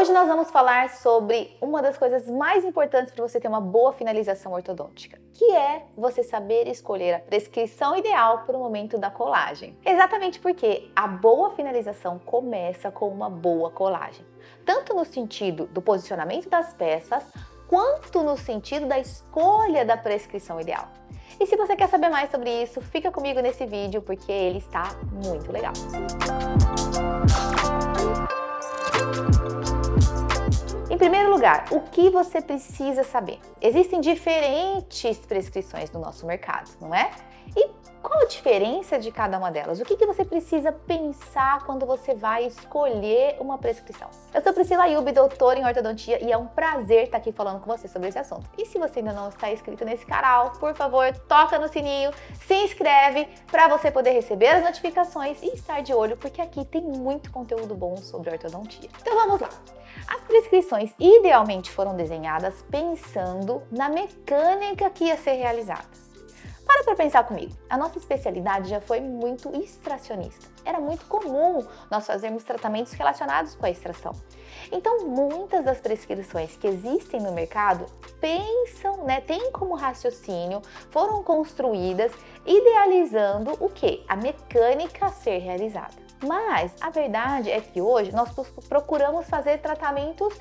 Hoje nós vamos falar sobre uma das coisas mais importantes para você ter uma boa finalização ortodôntica, que é você saber escolher a prescrição ideal para o momento da colagem. Exatamente porque a boa finalização começa com uma boa colagem, tanto no sentido do posicionamento das peças, quanto no sentido da escolha da prescrição ideal. E se você quer saber mais sobre isso, fica comigo nesse vídeo porque ele está muito legal. Em primeiro lugar, o que você precisa saber? Existem diferentes prescrições no nosso mercado, não é? E qual a diferença de cada uma delas? O que você precisa pensar quando você vai escolher uma prescrição? Eu sou Priscila Ayub, doutora em ortodontia, e é um prazer estar aqui falando com você sobre esse assunto. E se você ainda não está inscrito nesse canal, por favor, toca no sininho, se inscreve para você poder receber as notificações e estar de olho, porque aqui tem muito conteúdo bom sobre ortodontia. Então vamos lá! As prescrições idealmente foram desenhadas pensando na mecânica que ia ser realizada. Para pensar comigo, a nossa especialidade já foi muito extracionista. Era muito comum nós fazermos tratamentos relacionados com a extração. Então, muitas das prescrições que existem no mercado pensam, têm como raciocínio, foram construídas idealizando o quê? A mecânica a ser realizada. Mas a verdade é que hoje nós procuramos fazer tratamentos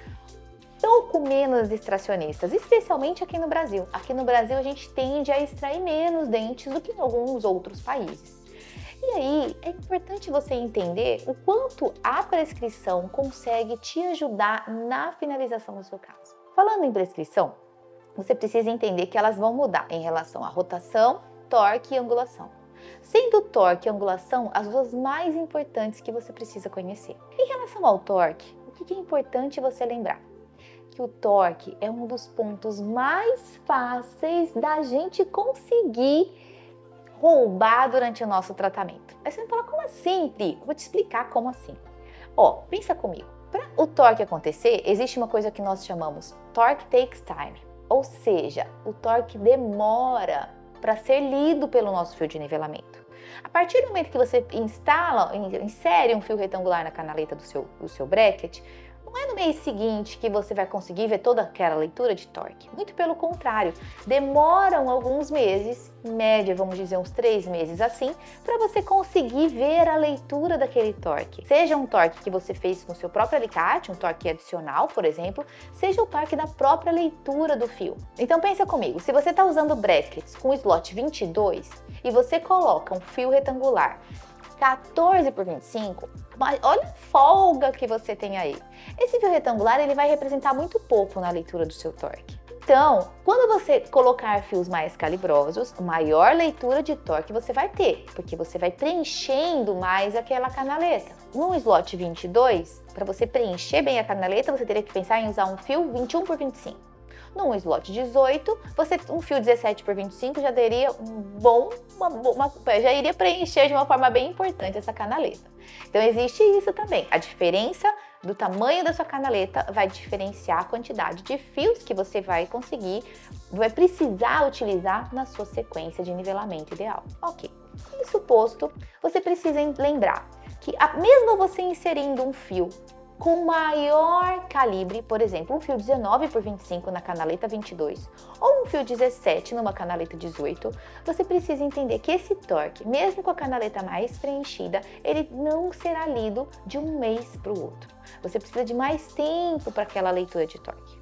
pouco menos extracionistas, especialmente aqui no Brasil. Aqui no Brasil a gente tende a extrair menos dentes do que em alguns outros países. E aí é importante você entender o quanto a prescrição consegue te ajudar na finalização do seu caso. Falando em prescrição, você precisa entender que elas vão mudar em relação à rotação, torque e angulação. Sendo torque e angulação as duas mais importantes que você precisa conhecer. Em relação ao torque, o que é importante você lembrar? Que o torque é um dos pontos mais fáceis da gente conseguir roubar durante o nosso tratamento. Aí você vai falar, como assim, Pri? Eu vou te explicar como assim. Pensa comigo. Para o torque acontecer, existe uma coisa que nós chamamos torque takes time. Ou seja, o torque demora para ser lido pelo nosso fio de nivelamento. A partir do momento que você insere um fio retangular na canaleta do seu bracket, não é no mês seguinte que você vai conseguir ver toda aquela leitura de torque. Muito pelo contrário, demoram alguns meses, em média, vamos dizer uns 3 meses assim, para você conseguir ver a leitura daquele torque. Seja um torque que você fez com o seu próprio alicate, um torque adicional, por exemplo, seja o torque da própria leitura do fio. Então pensa comigo, se você está usando brackets com slot 22 e você coloca um fio retangular 14 por 25, olha a folga que você tem aí. Esse fio retangular ele vai representar muito pouco na leitura do seu torque. Então, quando você colocar fios mais calibrosos, maior leitura de torque você vai ter, porque você vai preenchendo mais aquela canaleta. No slot 22, para você preencher bem a canaleta, você teria que pensar em usar um fio 21 por 25. Num slot 18, um fio 17 por 25 já daria já iria preencher de uma forma bem importante essa canaleta. Então existe isso também. A diferença do tamanho da sua canaleta vai diferenciar a quantidade de fios que você vai precisar utilizar na sua sequência de nivelamento ideal. Ok. Isso posto, você precisa lembrar que mesmo você inserindo um fio com maior calibre, por exemplo, um fio 19 por 25 na canaleta 22 ou um fio 17 numa canaleta 18, você precisa entender que esse torque, mesmo com a canaleta mais preenchida, ele não será lido de um mês para o outro. Você precisa de mais tempo para aquela leitura de torque.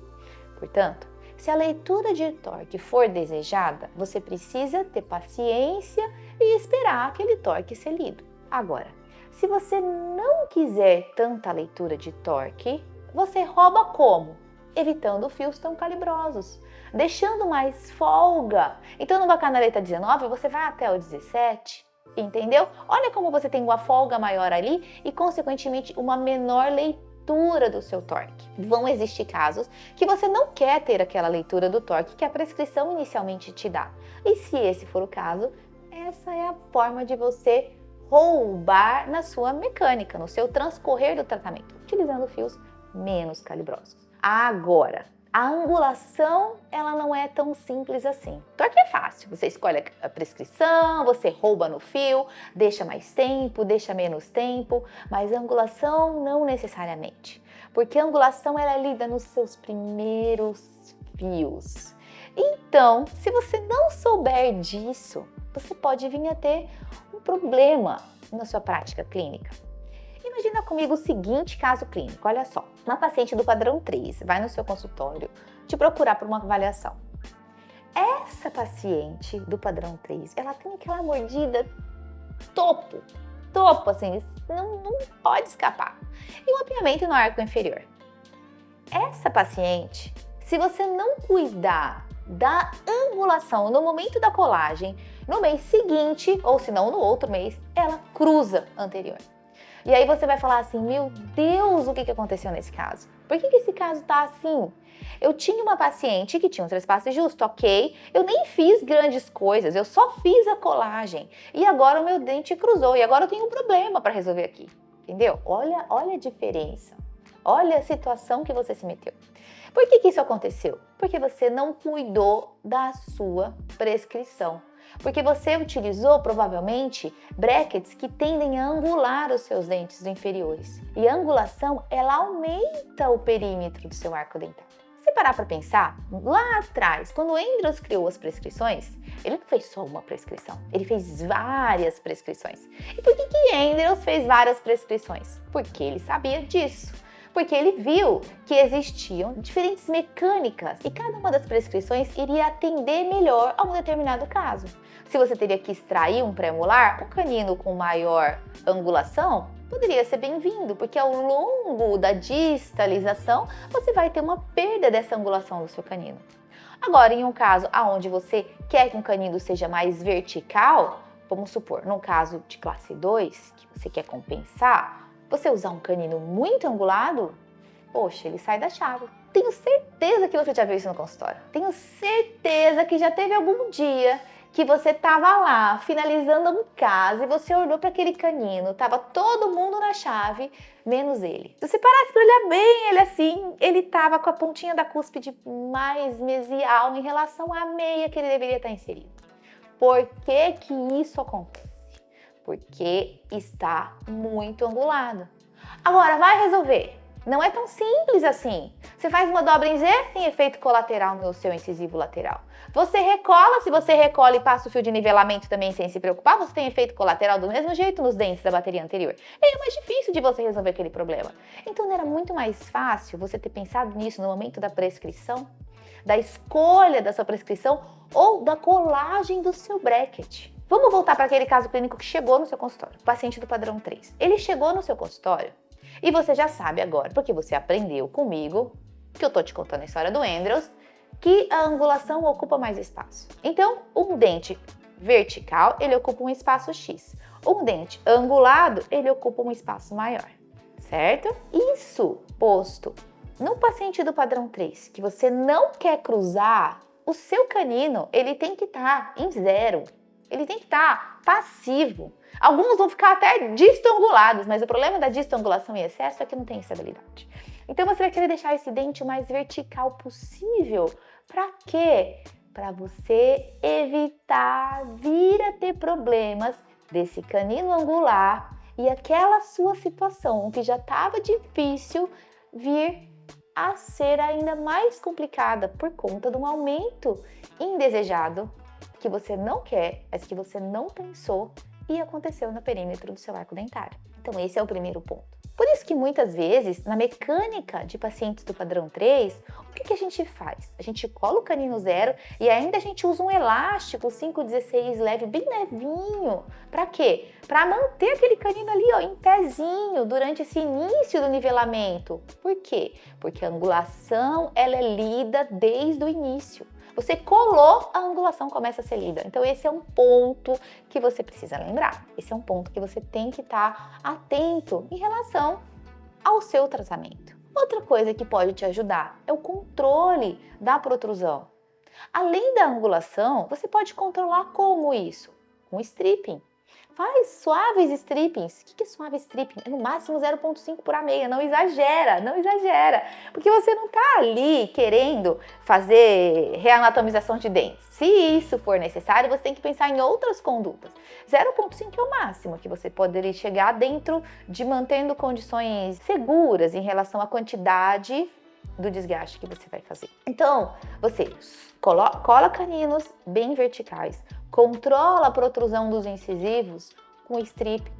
Portanto, se a leitura de torque for desejada, você precisa ter paciência e esperar aquele torque ser lido. Agora, se você não quiser tanta leitura de torque, você rouba como? Evitando fios tão calibrosos, deixando mais folga. Então, numa canaleta 19, você vai até o 17, entendeu? Olha como você tem uma folga maior ali e, consequentemente, uma menor leitura do seu torque. Vão existir casos que você não quer ter aquela leitura do torque que a prescrição inicialmente te dá. E se esse for o caso, essa é a forma de você roubar na sua mecânica, no seu transcorrer do tratamento, utilizando fios menos calibrosos. Agora, a angulação, ela não é tão simples assim. Torque é fácil, você escolhe a prescrição, você rouba no fio, deixa mais tempo, deixa menos tempo, mas a angulação não necessariamente. Porque a angulação ela é lida nos seus primeiros fios. Então, se você não souber disso, você pode vir a ter um problema na sua prática clínica. Imagina comigo o seguinte caso clínico, olha só. Uma paciente do padrão 3 vai no seu consultório te procurar por uma avaliação. Essa paciente do padrão 3, ela tem aquela mordida topo, assim, não pode escapar. E um mapeamento no arco inferior. Essa paciente, se você não cuidar da angulação no momento da colagem, no mês seguinte, ou se não no outro mês, ela cruza anterior. E aí você vai falar assim, meu Deus, o que aconteceu nesse caso? Por que esse caso tá assim? Eu tinha uma paciente que tinha um trespasse justo, ok, eu nem fiz grandes coisas, eu só fiz a colagem. E agora o meu dente cruzou, e agora eu tenho um problema para resolver aqui, entendeu? Olha a diferença, olha a situação que você se meteu. Por que isso aconteceu? Porque você não cuidou da sua prescrição. Porque você utilizou, provavelmente, brackets que tendem a angular os seus dentes inferiores. E a angulação, ela aumenta o perímetro do seu arco dentário. Se parar para pensar, lá atrás, quando o Andrews criou as prescrições, ele não fez só uma prescrição, ele fez várias prescrições. E por que Andrews fez várias prescrições? Porque ele sabia disso. Porque ele viu que existiam diferentes mecânicas e cada uma das prescrições iria atender melhor a um determinado caso. Se você teria que extrair um pré-molar, o canino com maior angulação poderia ser bem-vindo, porque ao longo da distalização você vai ter uma perda dessa angulação do seu canino. Agora, em um caso onde você quer que um canino seja mais vertical, vamos supor, num caso de classe 2, que você quer compensar, você usar um canino muito angulado, poxa, ele sai da chave. Tenho certeza que você já viu isso no consultório. Tenho certeza que já teve algum dia que você estava lá finalizando um caso e você olhou para aquele canino, estava todo mundo na chave, menos ele. Se você parasse para olhar bem ele assim, ele estava com a pontinha da cúspide mais mesial em relação à meia que ele deveria estar inserido. Por que que isso acontece? Porque está muito angulado. Agora, vai resolver? Não é tão simples assim. Você faz uma dobra em Z, tem efeito colateral no seu incisivo lateral. Você recola, se você recola e passa o fio de nivelamento também sem se preocupar, você tem efeito colateral do mesmo jeito nos dentes da bateria anterior. E é mais difícil de você resolver aquele problema. Então, não era muito mais fácil você ter pensado nisso no momento da prescrição, da escolha da sua prescrição ou da colagem do seu bracket? Vamos voltar para aquele caso clínico que chegou no seu consultório, o paciente do padrão 3. Ele chegou no seu consultório e você já sabe agora, porque você aprendeu comigo, que eu tô te contando a história do Andrews, que a angulação ocupa mais espaço. Então, um dente vertical, ele ocupa um espaço X. Um dente angulado, ele ocupa um espaço maior, certo? Isso posto no paciente do padrão 3, que você não quer cruzar, o seu canino, ele tem que estar em zero. Ele tem que estar passivo. Alguns vão ficar até distangulados, mas o problema da distangulação em excesso é que não tem estabilidade. Então você vai querer deixar esse dente o mais vertical possível. Para quê? Para você evitar vir a ter problemas desse canino angular e aquela sua situação que já estava difícil vir a ser ainda mais complicada por conta de um aumento indesejado que você não quer, mas que você não pensou e aconteceu no perímetro do seu arco dentário. Então esse é o primeiro ponto. Por isso que muitas vezes, na mecânica de pacientes do padrão 3, o que a gente faz? A gente cola o canino zero e ainda a gente usa um elástico 5,16 leve, bem levinho. Para quê? Para manter aquele canino ali, ó, em pezinho durante esse início do nivelamento. Por quê? Porque a angulação ela é lida desde o início. Você colou, a angulação começa a ser lida. Então esse é um ponto que você precisa lembrar. Esse é um ponto que você tem que estar atento em relação ao seu tratamento. Outra coisa que pode te ajudar é o controle da protrusão. Além da angulação, você pode controlar como isso? Com stripping. Faz suaves strippings. O que é suave stripping? É no máximo 0,5 por A6. Não exagera, não exagera. Porque você não tá ali querendo fazer reanatomização de dentes. Se isso for necessário, você tem que pensar em outras condutas. 0,5 é o máximo que você poderia chegar dentro de mantendo condições seguras em relação à quantidade do desgaste que você vai fazer. Então, você cola caninos bem verticais, controla a protrusão dos incisivos com strip.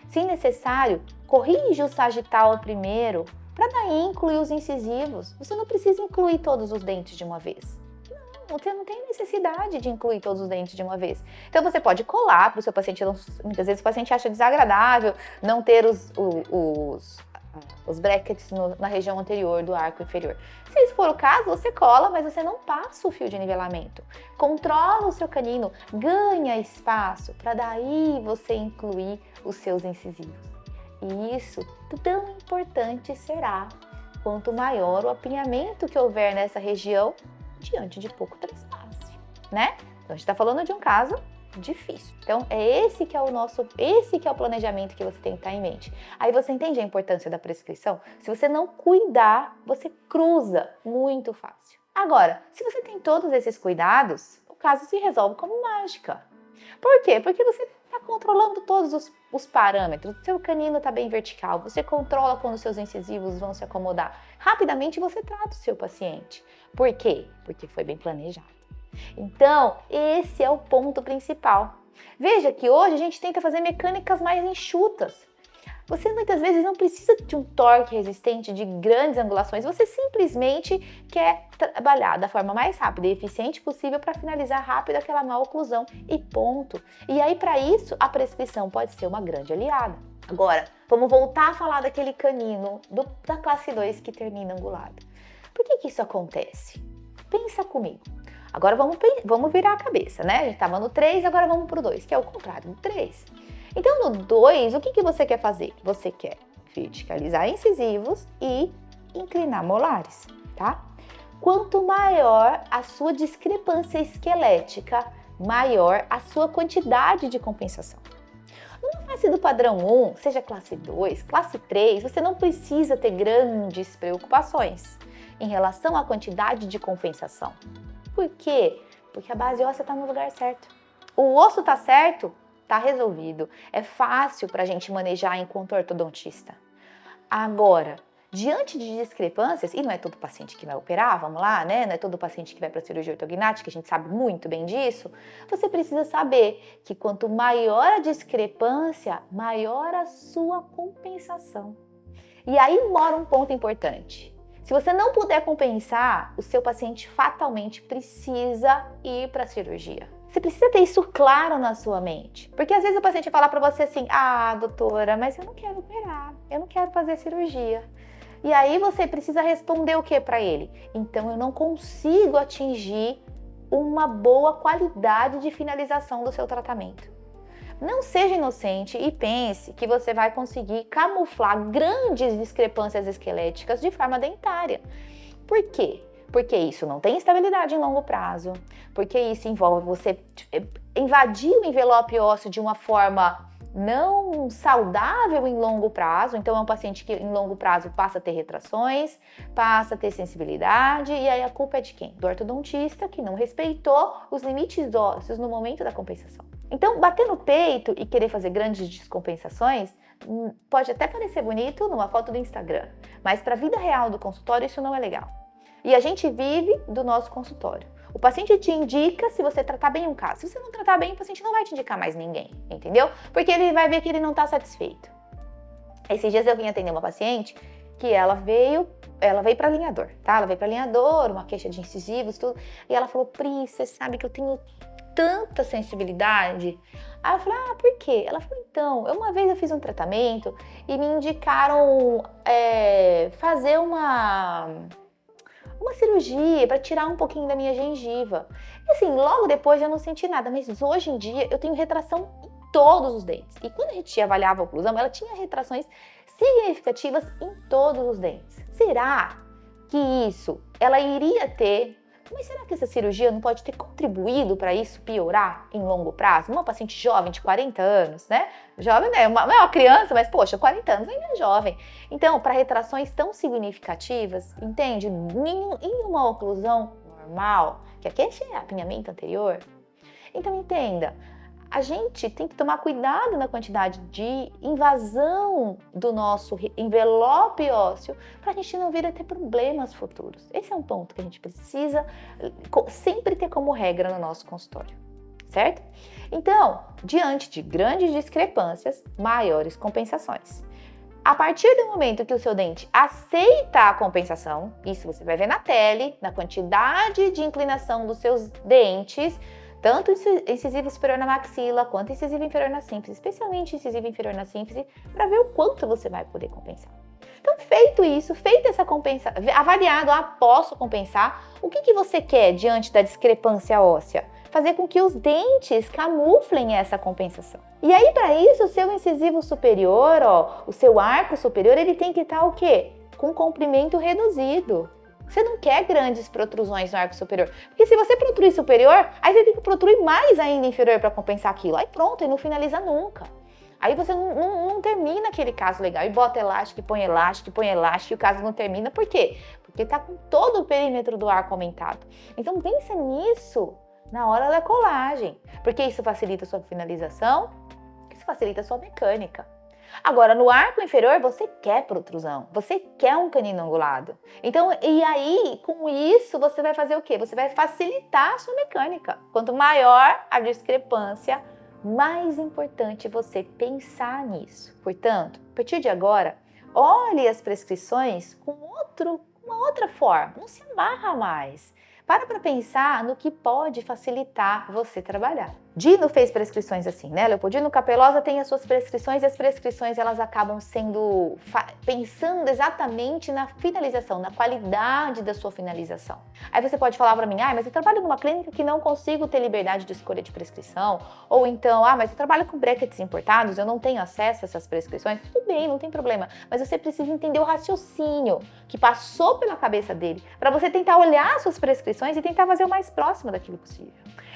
Se necessário, corrige o sagital primeiro para daí incluir os incisivos. Você não precisa incluir todos os dentes de uma vez. Não, você não tem necessidade de incluir todos os dentes de uma vez. Então você pode colar para o seu paciente. Muitas vezes o paciente acha desagradável não ter os brackets na região anterior do arco inferior. Se isso for o caso, você cola, mas você não passa o fio de nivelamento. Controla o seu canino, ganha espaço para daí você incluir os seus incisivos. E isso tão importante será quanto maior o apinhamento que houver nessa região diante de pouco trespasse, né? Então a gente está falando de um caso difícil. Então, esse que é o planejamento que você tem que estar em mente. Aí você entende a importância da prescrição? Se você não cuidar, você cruza muito fácil. Agora, se você tem todos esses cuidados, o caso se resolve como mágica. Por quê? Porque você está controlando todos os parâmetros. O seu canino está bem vertical, você controla quando os seus incisivos vão se acomodar. Rapidamente você trata o seu paciente. Por quê? Porque foi bem planejado. Então, esse é o ponto principal. Veja que hoje a gente tenta fazer mecânicas mais enxutas. Você muitas vezes não precisa de um torque resistente de grandes angulações, você simplesmente quer trabalhar da forma mais rápida e eficiente possível para finalizar rápido aquela má oclusão e ponto. E aí, para isso, a prescrição pode ser uma grande aliada. Agora, vamos voltar a falar daquele canino da classe 2 que termina angulado. Por que isso acontece? Pensa comigo. Agora vamos virar a cabeça, né? A gente estava no 3, agora vamos para o 2, que é o contrário do 3. Então, no 2, o que você quer fazer? Você quer verticalizar incisivos e inclinar molares, tá? Quanto maior a sua discrepância esquelética, maior a sua quantidade de compensação. Numa face do padrão 1, seja classe 2, classe 3, você não precisa ter grandes preocupações em relação à quantidade de compensação. Por quê? Porque a base óssea está no lugar certo. O osso está certo, está resolvido. É fácil para a gente manejar enquanto ortodontista. Agora, diante de discrepâncias, e não é todo paciente que vai operar, vamos lá, né? Não é todo paciente que vai para cirurgia ortognática, a gente sabe muito bem disso. Você precisa saber que quanto maior a discrepância, maior a sua compensação. E aí mora um ponto importante. Se você não puder compensar, o seu paciente fatalmente precisa ir para a cirurgia. Você precisa ter isso claro na sua mente. Porque às vezes o paciente fala para você assim, doutora, mas eu não quero operar, eu não quero fazer cirurgia. E aí você precisa responder o que para ele? Então eu não consigo atingir uma boa qualidade de finalização do seu tratamento. Não seja inocente e pense que você vai conseguir camuflar grandes discrepâncias esqueléticas de forma dentária. Por quê? Porque isso não tem estabilidade em longo prazo, porque isso envolve você invadir o envelope ósseo de uma forma não saudável em longo prazo. Então é um paciente que em longo prazo passa a ter retrações, passa a ter sensibilidade, e aí a culpa é de quem? Do ortodontista, que não respeitou os limites ósseos no momento da compensação. Então, bater no peito e querer fazer grandes descompensações pode até parecer bonito numa foto do Instagram, mas para a vida real do consultório isso não é legal. E a gente vive do nosso consultório. O paciente te indica se você tratar bem um caso. Se você não tratar bem, o paciente não vai te indicar mais ninguém, entendeu? Porque ele vai ver que ele não está satisfeito. Esses dias eu vim atender uma paciente que ela veio para alinhador, tá? Ela veio para alinhador, uma queixa de incisivos, tudo. E ela falou, Pri, você sabe que eu tenho tanta sensibilidade. Aí eu falei, por quê? Ela falou, então, uma vez eu fiz um tratamento e me indicaram fazer uma cirurgia para tirar um pouquinho da minha gengiva. E assim, logo depois eu não senti nada, mas hoje em dia eu tenho retração em todos os dentes. E quando a gente avaliava a oclusão, ela tinha retrações significativas em todos os dentes. Será que isso ela iria ter Mas será que essa cirurgia não pode ter contribuído para isso piorar em longo prazo? Uma paciente jovem de 40 anos, né? Jovem não é uma criança, mas poxa, 40 anos ainda é jovem. Então, para retrações tão significativas, entende? Em uma oclusão normal, que aqui é apinhamento anterior. Então, entenda. A gente tem que tomar cuidado na quantidade de invasão do nosso envelope ósseo para a gente não vir a ter problemas futuros. Esse é um ponto que a gente precisa sempre ter como regra no nosso consultório, certo? Então, diante de grandes discrepâncias, maiores compensações. A partir do momento que o seu dente aceita a compensação, isso você vai ver na tele, na quantidade de inclinação dos seus dentes, tanto incisivo superior na maxila, quanto incisivo inferior na síntese, especialmente incisivo inferior na síntese, para ver o quanto você vai poder compensar. Então, feito isso, feita essa compensação, avaliado, posso compensar, o que você quer diante da discrepância óssea? Fazer com que os dentes camuflem essa compensação. E aí, para isso, o seu incisivo superior, o seu arco superior, ele tem que estar o quê? Com comprimento reduzido. Você não quer grandes protrusões no arco superior. Porque se você protruir superior, aí você tem que protruir mais ainda inferior para compensar aquilo. Aí pronto, aí não finaliza nunca. Aí você não termina aquele caso legal. E bota elástico, e põe elástico, e o caso não termina. Por quê? Porque tá com todo o perímetro do arco aumentado. Então pensa nisso na hora da colagem. Porque isso facilita a sua finalização, isso facilita a sua mecânica. Agora, no arco inferior, você quer protrusão, você quer um canino angulado. Então, e aí, com isso, você vai fazer o quê? Você vai facilitar a sua mecânica. Quanto maior a discrepância, mais importante você pensar nisso. Portanto, a partir de agora, olhe as prescrições com uma outra forma, não se amarra mais. Para pensar no que pode facilitar você trabalhar. Dino fez prescrições assim, né? Leopoldino Capelosa tem as suas prescrições e as prescrições elas acabam sendo pensando exatamente na finalização, na qualidade da sua finalização. Aí você pode falar para mim, mas eu trabalho numa clínica que não consigo ter liberdade de escolha de prescrição, ou então, mas eu trabalho com brackets importados, eu não tenho acesso a essas prescrições. Tudo bem, não tem problema, mas você precisa entender o raciocínio que passou pela cabeça dele, para você tentar olhar suas prescrições e tentar fazer o mais próximo daquilo possível.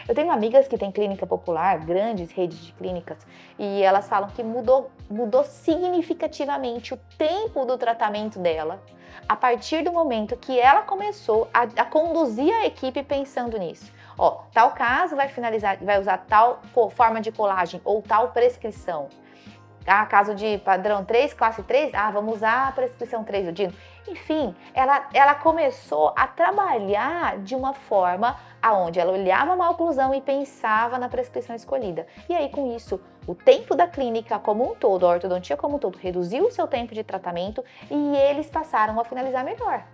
Eu tenho amigas que têm clínica popular, grandes redes de clínicas, e elas falam que mudou significativamente o tempo do tratamento dela a partir do momento que ela começou a conduzir a equipe pensando nisso. Tal caso vai usar tal forma de colagem ou tal prescrição. Caso de padrão 3, classe 3, vamos usar a prescrição 3 do Dino. Enfim, ela começou a trabalhar de uma forma aonde ela olhava uma oclusão e pensava na prescrição escolhida. E aí, com isso, o tempo da clínica como um todo, a ortodontia como um todo, reduziu o seu tempo de tratamento e eles passaram a finalizar melhor.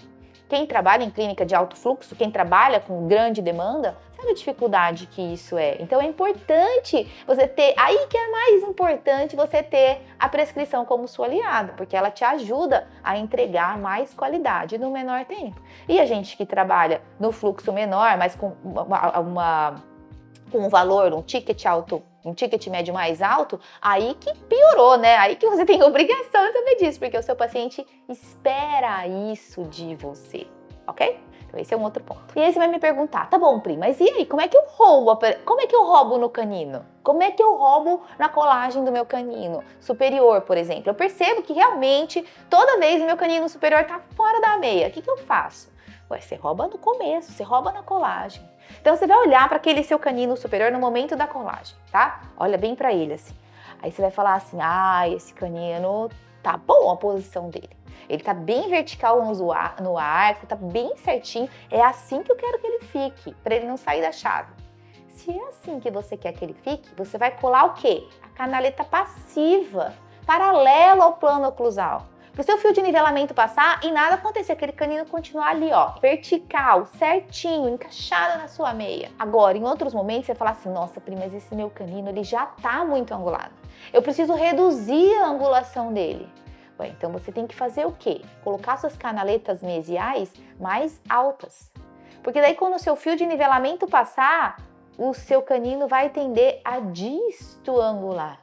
Quem trabalha em clínica de alto fluxo, quem trabalha com grande demanda, sabe a dificuldade que isso é. Então é importante você ter, aí que é mais importante você ter a prescrição como sua aliada, porque ela te ajuda a entregar mais qualidade no menor tempo. E a gente que trabalha no fluxo menor, mas com um valor, um ticket alto, um ticket médio mais alto, aí que piorou, né? Aí que você tem obrigação de saber disso, porque o seu paciente espera isso de você, ok? Então esse é um outro ponto. E aí você vai me perguntar, tá bom, Pri, mas e aí, como é que eu roubo no canino? Como é que eu roubo na colagem do meu canino superior, por exemplo? Eu percebo que realmente, toda vez o meu canino superior tá fora da meia. O que eu faço? Você rouba no começo, você rouba na colagem. Então você vai olhar para aquele seu canino superior no momento da colagem, tá? Olha bem para ele assim. Aí você vai falar assim, esse canino tá bom a posição dele. Ele tá bem vertical no arco, tá bem certinho. É assim que eu quero que ele fique, para ele não sair da chave. Se é assim que você quer que ele fique, você vai colar o quê? A canaleta passiva, paralela ao plano oclusal. Para o seu fio de nivelamento passar e nada acontecer, aquele canino continuar ali, vertical, certinho, encaixado na sua meia. Agora, em outros momentos, você fala assim, nossa, Pri, mas esse meu canino, ele já tá muito angulado. Eu preciso reduzir a angulação dele. Então, você tem que fazer o quê? Colocar suas canaletas mesiais mais altas. Porque daí, quando o seu fio de nivelamento passar, o seu canino vai tender a distoangular.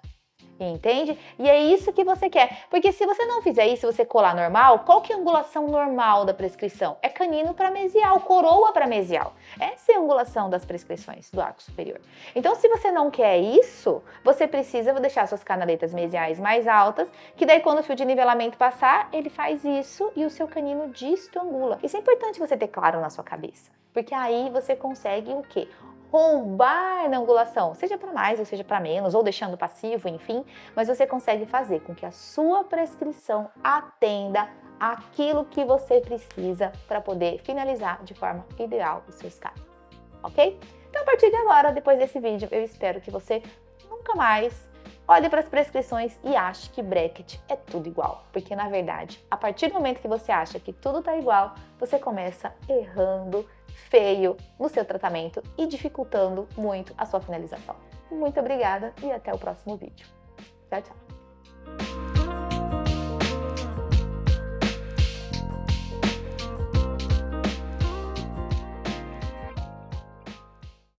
Entende? E é isso que você quer. Porque se você não fizer isso, você colar normal, qual que é a angulação normal da prescrição? É canino para mesial, coroa para mesial. Essa é a angulação das prescrições do arco superior. Então, se você não quer isso, você precisa deixar suas canaletas mesiais mais altas, que daí quando o fio de nivelamento passar, ele faz isso e o seu canino disto angula. Isso é importante você ter claro na sua cabeça. Porque aí você consegue o quê? Roubar na angulação, seja para mais ou seja para menos, ou deixando passivo, enfim, mas você consegue fazer com que a sua prescrição atenda aquilo que você precisa para poder finalizar de forma ideal os seus casos, ok? Então, a partir de agora, depois desse vídeo, eu espero que você nunca mais olhe para as prescrições e ache que bracket é tudo igual, porque na verdade, a partir do momento que você acha que tudo está igual, você começa errando feio no seu tratamento e dificultando muito a sua finalização. Muito obrigada e até o próximo vídeo. Tchau, tchau!